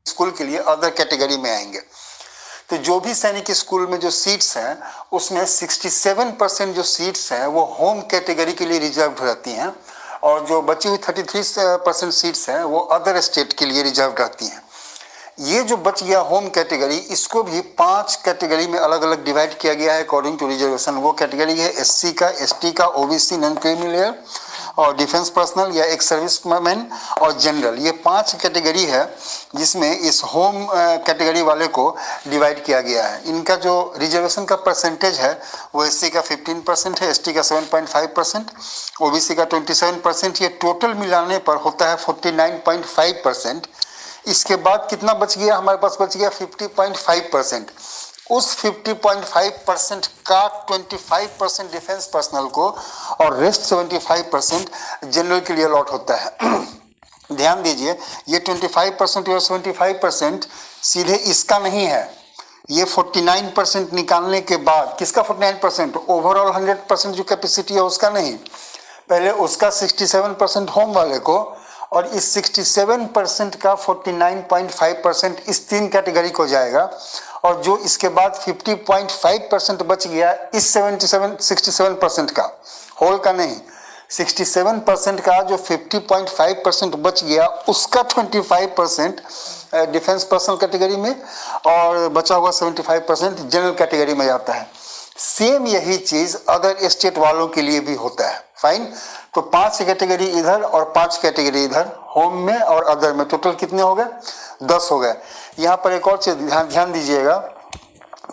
School के लिए other category में आएंगे। तो जो भी सैनिक स्कूल में जो सीट्स हैं उसमें 67% जो सीट्स हैं वो होम कैटेगरी के लिए रिजर्व रहती हैं, और जो बची हुई 33% सीट्स हैं वो अदर स्टेट के लिए रिजर्व रहती हैं। ये जो बच गया होम कैटेगरी, इसको भी 5 कैटेगरी में अलग अलग डिवाइड किया गया है अकॉर्डिंग टू रिजर्वेशन। वो कैटेगरी है एससी का, एसटी का, ओबीसी, नॉन क्रीमी और डिफेंस पर्सनल या एक सर्विस मैन और जनरल। ये 5 कैटेगरी है जिसमें इस होम कैटेगरी वाले को डिवाइड किया गया है। इनका जो रिजर्वेशन का परसेंटेज है वो एससी का 15% है, एसटी का 7.5%, ओबीसी का 27%। ये टोटल मिलाने पर होता है 49.5%। इसके बाद कितना बच गया, हमारे पास बच गया 50.5%। उस 50.5% का 25% डिफेंस पर्सनल को और रेस्ट 75% जनरल के लिए अलॉट होता है। ध्यान दीजिए, ये 25% और 75% सीधे इसका नहीं है, ये 49% निकालने के बाद, किसका 49%? ओवरऑल 100% जो कैपेसिटी है उसका नहीं, पहले उसका 67% होम वाले को, और इस 67% का 49.5% इस 3 कैटेगरी को जाएगा, और जो इसके बाद 50.5% बच गया इस 67% का, होल का नहीं, 67% का जो 50.5% बच गया उसका 25% डिफेंस पर्सनल कैटेगरी में और बचा हुआ 75% जनरल कैटेगरी में जाता है। सेम यही चीज अदर स्टेट वालों के लिए भी होता है। फाइन, तो 5 कैटेगरी इधर और 5 कैटेगरी इधर, होम में और अदर में, टोटल कितने हो गए? 10 हो गए। यहाँ पर एक और चीज ध्यान दीजिएगा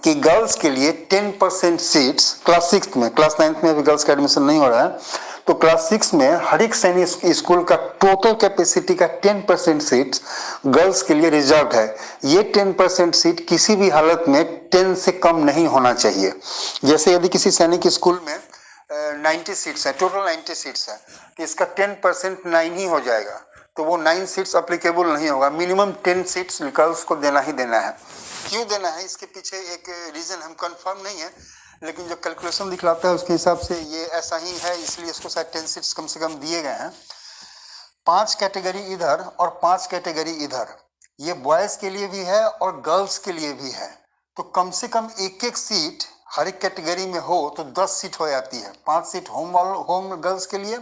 कि गर्ल्स के लिए 10% सीट्स क्लास 6 में, क्लास 9 में अभी गर्ल्स का एडमिशन नहीं हो रहा है, तो क्लास 6 में हर एक सैनिक स्कूल का टोटल कैपेसिटी का 10% सीट्स गर्ल्स के लिए रिजर्व है। ये 10% सीट किसी भी हालत में 10 से कम नहीं होना चाहिए। जैसे यदि किसी सैनिक स्कूल में 90 सीट्स हैं, टोटल 90 सीट्स हैं, तो इसका 10% 9 ही हो जाएगा, तो वो 9 सीट्स अप्लीकेबल नहीं होगा। मिनिमम 10 सीट्स गर्ल्स को देना ही देना है। क्यों देना है, इसके पीछे एक रीज़न हम कंफर्म नहीं है, लेकिन जो कैलकुलेशन दिखलाता है उसके हिसाब से ये ऐसा ही है, इसलिए इसको शायद 10 सीट्स कम से कम दिए गए हैं। 5 कैटेगरी इधर और 5 कैटेगरी इधर, ये बॉयज़ के लिए भी है और गर्ल्स के लिए भी है, तो कम से कम एक एक सीट हर एक कैटेगरी में हो तो 10 सीट हो जाती है। 5 सीट होम गर्ल्स के लिए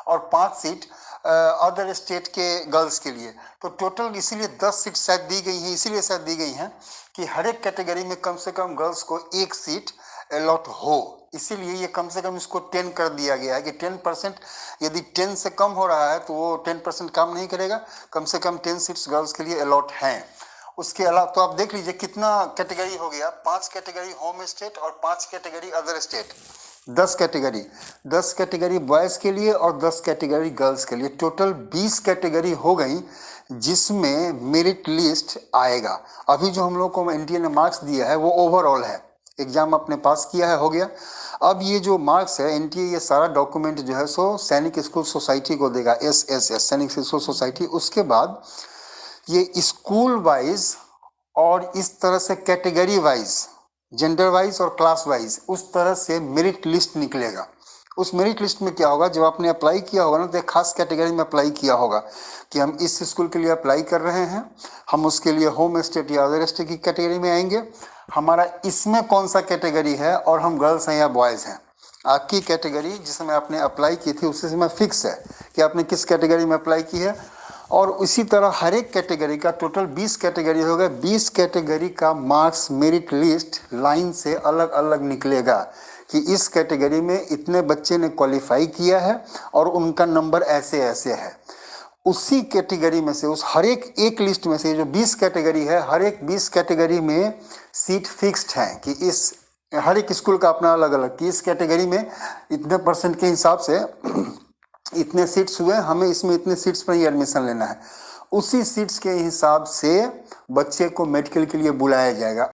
और 5 सीट अदर स्टेट के गर्ल्स के लिए, तो टोटल इसीलिए 10 सीट शायद दी गई हैं, इसीलिए शायद दी गई हैं कि हर एक कैटेगरी में कम से कम गर्ल्स को एक सीट अलॉट हो, इसीलिए ये कम से कम इसको 10 कर दिया गया है कि 10%, यदि 10 से कम हो रहा है तो वो 10% काम नहीं करेगा, कम से कम 10 सीट्स गर्ल्स के लिए अलॉट हैं। उसके अलावा तो आप देख लीजिए कितना कैटेगरी हो गया, 5 कैटेगरी होम स्टेट और 5 category other state, 10 category boys के लिए और 10 कैटेगरी गर्ल्स के लिए, टोटल 20 कैटेगरी हो गई जिसमें मेरिट लिस्ट आएगा। अभी जो हम लोग को एनटीए ने मार्क्स दिया है वो ओवरऑल है, एग्जाम अपने पास किया है, हो गया। अब ये जो मार्क्स है एनटीए ये सारा डॉक्यूमेंट जो है सो सैनिक स्कूल सोसाइटी को देगा, एसएसएस सैनिक स्कूल सोसाइटी। उसके बाद ये स्कूल वाइज और इस तरह से कैटेगरी वाइज, जेंडर वाइज और क्लास वाइज, उस तरह से मेरिट लिस्ट निकलेगा। उस मेरिट लिस्ट में क्या होगा, जब आपने अप्लाई किया होगा ना तो एक खास कैटेगरी में अप्लाई किया होगा कि हम इस स्कूल के लिए अप्लाई कर रहे हैं, हम उसके लिए होम स्टेट या अदर स्टेट की कैटेगरी में आएंगे, हमारा इसमें कौन सा कैटेगरी है और हम गर्ल्स हैं या बॉयज़ हैं। आपकी कैटेगरी जिसमें आपने अप्लाई की थी उसी में फिक्स है कि आपने किस कैटेगरी में अप्लाई की है, और इसी तरह हर एक कैटेगरी का टोटल 20 कैटेगरी होगा, 20 कैटेगरी का मार्क्स मेरिट लिस्ट लाइन से अलग अलग निकलेगा कि इस कैटेगरी में इतने बच्चे ने क्वालिफाई किया है और उनका नंबर ऐसे ऐसे है। उसी कैटेगरी में से, उस हर एक लिस्ट में से जो 20 कैटेगरी है, हर एक 20 कैटेगरी में सीट फिक्स्ड है कि इस हर एक स्कूल का अपना अलग अलग कि इस कैटेगरी में इतने % के हिसाब से इतने सीट्स हुए, हमें इसमें इतने सीट्स पर ही एडमिशन लेना है। उसी सीट्स के हिसाब से बच्चे को मेडिकल के लिए बुलाया जाएगा।